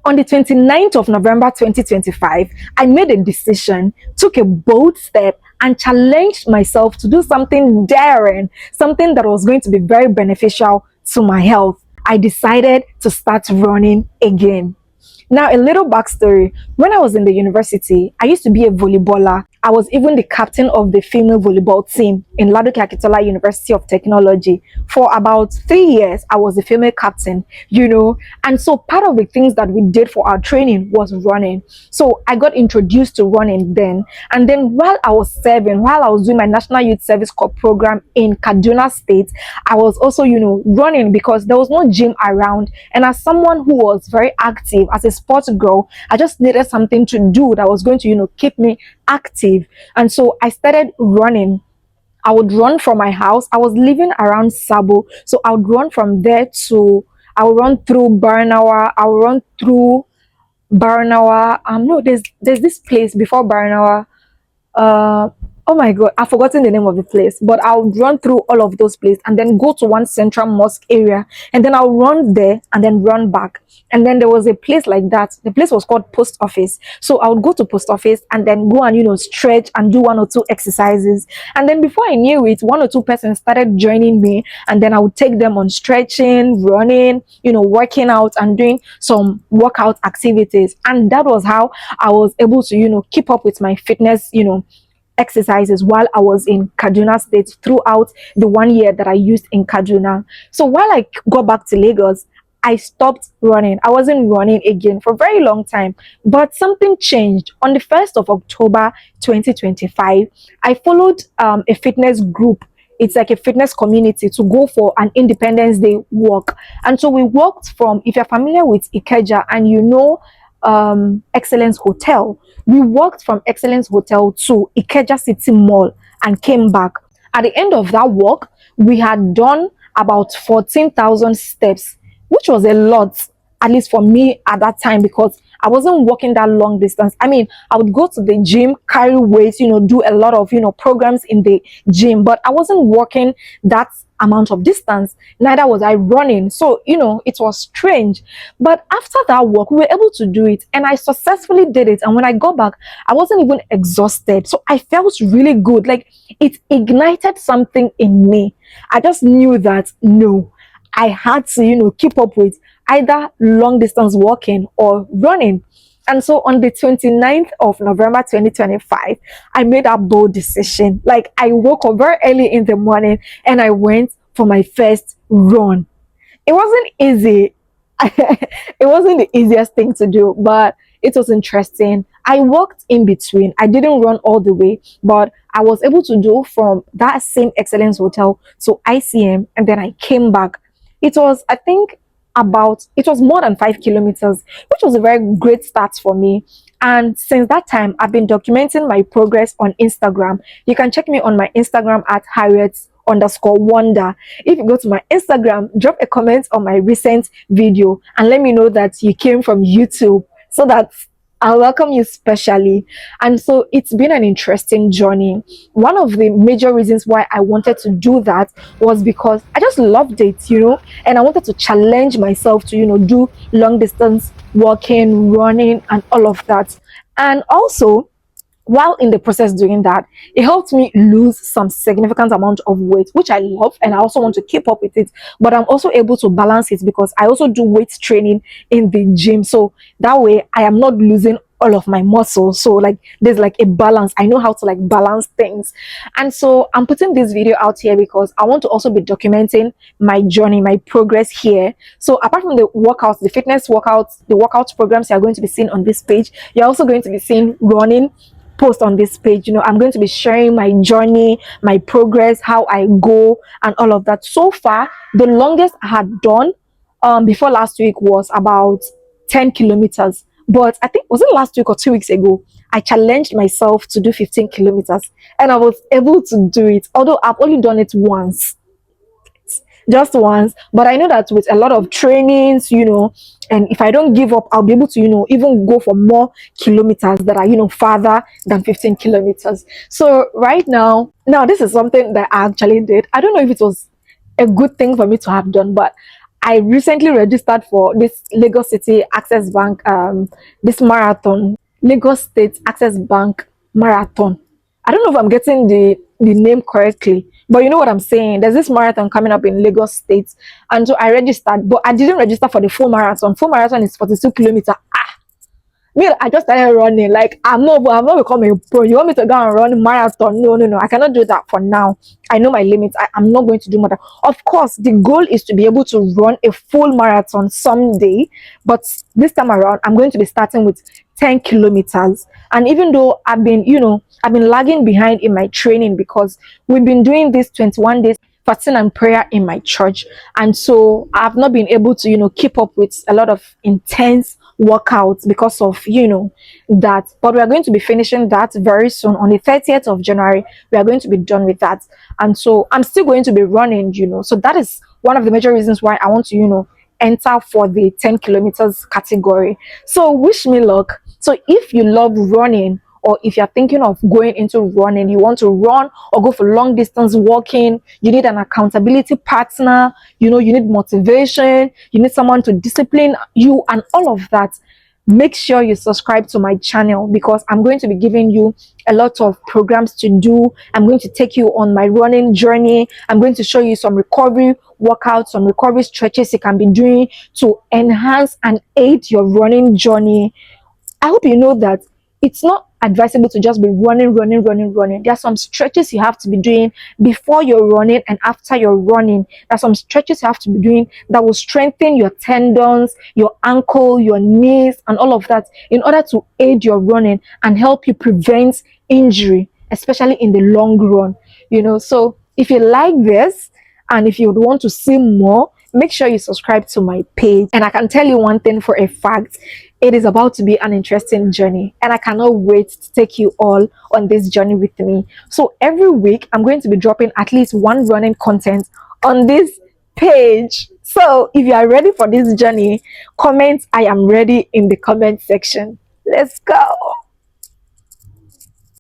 On the 29th of November 2025, I made a decision, took a bold step, and challenged myself to do something daring, something that was going to be very beneficial to my health. I decided to start running again. Now, a little backstory. When I was in the university, I used to be a volleyballer. I was even the captain of the female volleyball team in Ladoke Akitola University of Technology. For about 3 years, I was the female captain. And so part of the things that we did for our training was running. So I got introduced to running then. And then while I was serving, while I was doing my National Youth Service Corps program in Kaduna State, I was also, running because there was no gym around. And as someone who was very active as a sports girl, I just needed something to do that was going to, keep me active. And so I started running. I would run from my house. I was living around Sabo. So I would run from there to, I would run through Barnawa. I would run through Barnawa. No, there's this place before Barnawa. uh oh my god, I've forgotten the name of the place, but I'll run through all of those places and then go to one central mosque area, and then I'll run there and then run back. And then there was a place like that. The place was called post office. So I would go to post office and then go and stretch and do one or two exercises. And then before I knew it, one or two persons started joining me, and then I would take them on stretching, running, working out and doing some workout activities. And that was how I was able to keep up with my fitness exercises while I was in Kaduna State throughout the 1 year that I used in Kaduna. So while I got back to Lagos, I stopped running. I wasn't running again for a very long time, but something changed. On the 1st of October 2025, I followed a fitness group. It's like a fitness community to go for an Independence Day walk. And so we walked from, if you're familiar with Ikeja and Excellence Hotel, we walked from Excellence Hotel to Ikeja City Mall and came back. At the end of that walk, we had done about 14,000 steps, which was a lot, at least for me at that time, because I wasn't walking that long distance. I mean, I would go to the gym, carry weights, do a lot of, programs in the gym, but I wasn't walking that amount of distance. Neither was I running. So, it was strange. But after that walk, we were able to do it, and I successfully did it. And when I got back, I wasn't even exhausted. So I felt really good. Like it ignited something in me. I just knew that no, I had to, keep up with either long distance walking or running. And so on the 29th of November 2025, I made a bold decision. Like I woke up very early in the morning and I went for my first run. It wasn't easy. It wasn't the easiest thing to do, but it was interesting. I walked in between. I didn't run all the way, but I was able to do from that same Excellence Hotel to ICM, and then I came back. It was, I think, it was more than 5 kilometers, which was a very great start for me. And since that time, I've been documenting my progress on Instagram. You can check me on my Instagram at Harriet_Wonder. If you go to my Instagram, drop a comment on my recent video and let me know that you came from YouTube, so that I'll welcome you specially. And so it's been an interesting journey. One of the major reasons why I wanted to do that was because I just loved it, and I wanted to challenge myself to, do long distance walking, running, and all of that. And also, while in the process doing that, it helped me lose some significant amount of weight, which I love, and I also want to keep up with it. But I'm also able to balance it because I also do weight training in the gym. So that way I am not losing all of my muscles. So like there's like a balance. I know how to like balance things. And so I'm putting this video out here because I want to also be documenting my journey, my progress here. So apart from the workouts, the fitness workouts, the workout programs you are going to be seeing on this page, you're also going to be seeing running post on this page. I'm going to be sharing my journey, my progress, how I go, and all of that. So far, the longest I had done before last week was about 10 kilometers. But I think, was it last week or 2 weeks ago, I challenged myself to do 15 kilometers, and I was able to do it, although I've only done it once, just once. But I know that with a lot of trainings, and if I don't give up, I'll be able to, even go for more kilometers that are, farther than 15 kilometers. So right now, this is something that I actually did. I don't know if it was a good thing for me to have done, but I recently registered for this Lagos City Access Bank, this marathon, Lagos State Access Bank Marathon. I don't know if I'm getting the name correctly, but you know what I'm saying. There's this marathon coming up in Lagos State, and so I registered, but I didn't register for the full marathon. Full marathon is 42 kilometers. Me, I just started running. Like I'm not becoming a pro. You want me to go and run marathon? No, no, no. I cannot do that for now. I know my limits. I'm not going to do more. Of course, the goal is to be able to run a full marathon someday. But this time around, I'm going to be starting with 10 kilometers. And even though I've been lagging behind in my training because we've been doing this 21 days fasting and prayer in my church, and so I've not been able to keep up with a lot of intense workouts because of that. But we are going to be finishing that very soon. On the 30th of January, we are going to be done with that, and so I'm still going to be running, so that is one of the major reasons why I want to enter for the 10 kilometers category. So wish me luck. So if you love running, or if you're thinking of going into running, you want to run or go for long distance walking, you need an accountability partner, you need motivation, you need someone to discipline you and all of that, make sure you subscribe to my channel, because I'm going to be giving you a lot of programs to do. I'm going to take you on my running journey. I'm going to show you some recovery workouts, some recovery stretches you can be doing to enhance and aid your running journey. I hope you know that it's not advisable to just be running. There are some stretches you have to be doing before you're running and after you're running. There are some stretches you have to be doing that will strengthen your tendons, your ankle, your knees, and all of that in order to aid your running and help you prevent injury, especially in the long run. So if you like this and if you would want to see more, make sure you subscribe to my page. And I can tell you one thing for a fact: it is about to be an interesting journey, and I cannot wait to take you all on this journey with me. So every week I'm going to be dropping at least one running content on this page. So if you are ready for this journey, comment "I am ready" in the comment section. Let's go.